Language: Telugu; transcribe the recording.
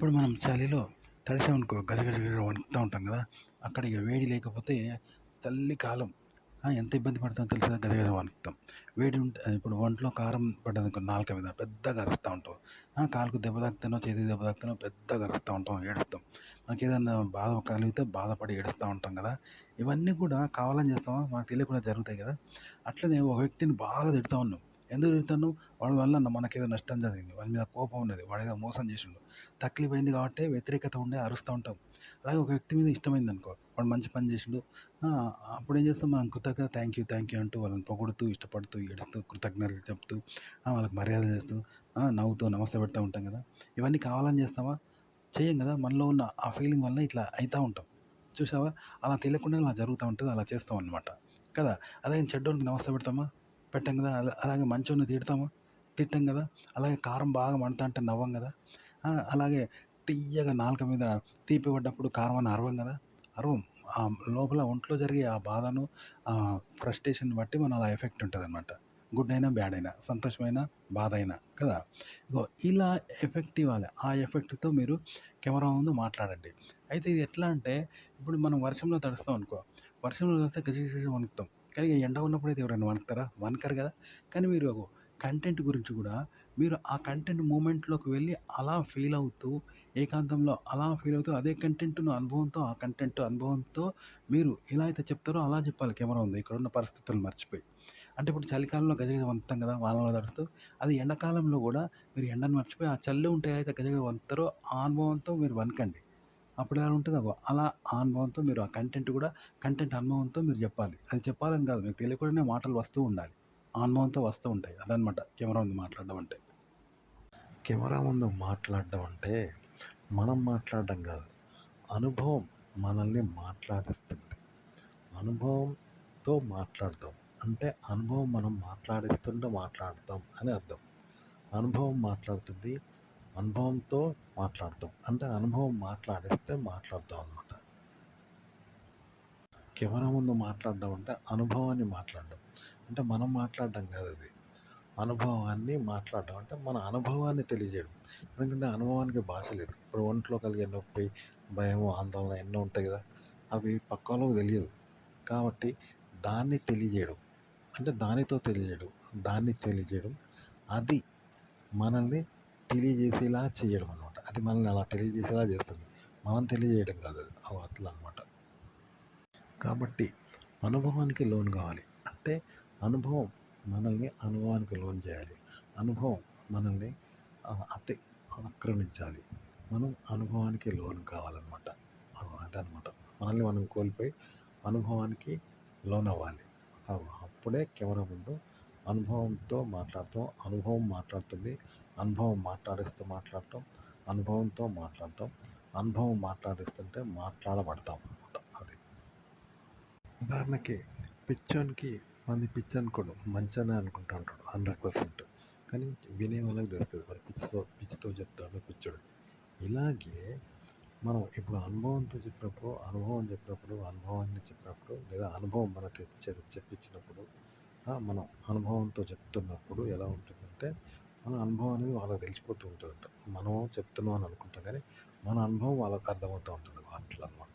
ఇప్పుడు మనం చలిలో తడిసామనుకో గజగజ గజ వణుకుతా ఉంటాం కదా! అక్కడ ఇగ వేడి లేకపోతే చలికాలం ఎంత ఇబ్బంది పడతామో తెలుసా? గజగజ వణుకుతాం. వేడి ఇప్పుడు ఒంట్లో కారం పడ్డదనుకో నాలుక మీద పెద్దగా అరుస్తా ఉంటాం. కాలుకు దెబ్బ తాకుతానో, చేతికి దెబ్బ తాకుతానో పెద్దగా అరుస్తా ఉంటాం, ఏడుస్తాం. మనకేదన్నా బాధ కలిగితే బాధపడి ఏడుస్తా ఉంటాం కదా! ఇవన్నీ కూడా కావాలని చేస్తామా? మనకు తెలియకుండా జరుగుతాయి కదా! అట్లనే ఒక వ్యక్తిని బాగా తిడతా ఉన్నాం. ఎందుకు తిడతాన్నావు? వాడి వల్ల మనకేదో నష్టం జరిగింది. వాని మీద కోపం ఉన్నది. వాడేదో మోసం చేసిండు. తక్లీఫ్ కాబట్టి వ్యతిరేకత ఉండే అరుస్తా ఉంటాం. అలాగే ఒక వ్యక్తి మీద ఇష్టమైందనుకో, వాడు మంచి పని చేసిండు. అప్పుడేం చేస్తాం మనం కృతజ్ఞత థ్యాంక్ యూ అంటూ వాళ్ళని పొగుడుతూ, ఇష్టపడుతూ, ఏడుస్తూ, కృతజ్ఞతలు చెప్తూ, వాళ్ళకి మర్యాదలు చేస్తూ, నవ్వుతూ నమస్తే పెడతా ఉంటాం కదా! ఇవన్నీ కావాలని చేస్తామా? చెయ్యం కదా! మనలో ఉన్న ఆ ఫీలింగ్ వల్ల ఇట్లా అయితా ఉంటాం. చూసావా? అలా తెలియకుండానే అలా జరుగుతా ఉంటది. అలా చేస్తామనమాట. కదా! అదే చెడ్డోనికి నమస్తే పెడతామా? పెట్టం కదా! అలాగే మంచోడిని తిడతామా? తిట్టం కదా! అలాగే కారం బాగా మండుతాంటే నవ్వం కదా! అలాగే తియ్యగా నాలుక మీద తీపి పడ్డప్పుడు కారం అని అరవం గదా! అరవం. లోపల ఒంట్లో జరిగే ఆ బాధను, ఫ్రస్ట్రేషన్‌ని బట్టి మన అలా ఎఫెక్ట్ ఉంటదనమాట. గుడ్ అయినా, బ్యాడ్ అయినా, సంతోషమైనా, బాధ అయినా కదా! ఇగో ఇలా ఎఫెక్ట్ ఇవ్వాలి. ఆ ఎఫెక్ట్‌తో మీరు కెమెరా ముందు మాట్లాడండి. అయితే ఇది ఎట్లా అంటే, ఇప్పుడు మనం వర్షంలో తడుస్తాం అనుకో, వర్షంలో తడిస్తే గజ గజ గజ వణుకుతాం. కానీ ఎండ ఉన్నప్పుడైతే ఎవరైనా వణుకుతారా? వణకరు గదా! కానీ మీరు కంటెంట్ గురించి గూడా మీరు ఆ కంటెంట్ మూమెంట్‌లోకి వెళ్ళి అలా ఫీల్ అవుతూ, ఏకాంతంలో అలా ఫీల్ అవుతూ అదే కంటెంట్‌ను అనుభవంతో, ఆ కంటెంట్ అనుభవంతో మీరు ఎలా అయితే చెప్తారో అలా చెప్పాలి కెమెరా ముందు. ఇక్కడున్న పరిస్థితులను మర్చిపోయి. అంటే ఇప్పుడు చలికాలంలో గజగజ వణుకుతాం కదా! వానలో తడుస్తూ. అది ఎండాకాలంలో గూడా మీరు ఎండను మర్చిపోయి ఆ చలిలో ఉంటే ఏదైతే గజగజ వణుకుతారో ఆ అనుభవంతో మీరు వణకండి. అప్పుడు ఎలా ఉంటదో అలా ఆ అనుభవంతో మీరు ఆ కంటెంట్ గూడా కంటెంట్ అనుభవంతో మీరు జెప్పాలి. అది చెప్పాలని గాదు. మీకు తెలియకుండానే మాటలు వస్తూ ఉండాలి. ఆ అనుభవంతో వస్తూ ఉంటాయి. అదనమాట కెమెరా ముందు మాట్లాడడం అంటే. కెమెరా ముందు మాట్లాడడం అంటే, మనం మాట్లాడడం గాదు. అనుభవం మనల్ని మాట్లాడిస్తుంది. అనుభవంతో మాట్లాడతాం. అంటే అనుభవం మనం మాట్లాడిస్తుంటే మాట్లాడతాం అని అర్థం. అనుభవం మాట్లాడుతుంది. అనుభవంతో మాట్లాడతాం. అంటే అనుభవం మాట్లాడిస్తే మాట్లాడతాం అనమాట. కెమెరా ముందు మాట్లాడడం అంటే అనుభవాన్ని మాట్లాడడం. అంటే మనం మాట్లాడడం కాదది. అనుభవాన్ని మాట్లాడడం అంటే మన అనుభవాన్ని తెలియజేయడం. ఎందుకంటే అనుభవానికి భాష లేదు. ఇప్పుడు ఒంట్లో కలిగే నొప్పి, భయము, ఆందోళన ఎన్నో ఉంటాయి కదా! అవి పక్కోళ్ళకి తెలియదు. కాబట్టి దాన్ని తెలియజేయడం. అంటే దానితో తెలియజేయడం. దాన్ని తెలియజేయడం. అది మనల్ని తెలియజేసేలా చేయడం అనమాట. అది మనల్ని అలా తెలియజేసేలా చేస్తుంది. మనం తెలియజేయడం కాదు అది. అట్లా అనమాట. కాబట్టి అనుభవానికి లోను కావాలి. అంటే అనుభవం మనల్ని అనుభవానికి లోను చేయాలి. అనుభవం మనల్ని అతి ఆక్రమించాలి. మనం అనుభవానికి లోను కావాలనమాట. అదనమాట. మనల్ని మనం కోల్పోయి అనుభవానికి లోనవ్వాలి. అప్పుడే కెమెరా ముందు అనుభవంతో మాట్లాడతాం. అనుభవం మాట్లాడుతుంది. అనుభవం మాట్లాడిస్తూ మాట్లాడతాం. అనుభవంతో మాట్లాడతాం. అనుభవం మాట్లాడిస్తుంటే మాట్లాడబడతాం అనమాట. అది. ఉదాహరణకి పిచ్చోనికి వాడిని పిచ్చి అనుకోడు. మంచనే అనుకుంటా ఉంటాడు 100%. కానీ వినే వాళ్ళకి తెలుస్తది. వాడు పిచ్చితో చెప్తాడు పిచ్చోడు. ఇలాగే మనం ఇప్పుడు అనుభవాన్ని చెప్పినప్పుడు లేదా అనుభవం మనకి చెప్పించినప్పుడు మనం అనుభవంతో చెప్తున్నప్పుడు ఎలా ఉంటుందంటే మన అనుభవం అనేది వాళ్ళకి తెలిసిపోతూ ఉంటుందంట. మనం చెప్తున్నాం అని అనుకుంటాం కానీ మన అనుభవం వాళ్ళకి అర్థమవుతూ ఉంటుంది. అట్లా అనమాట.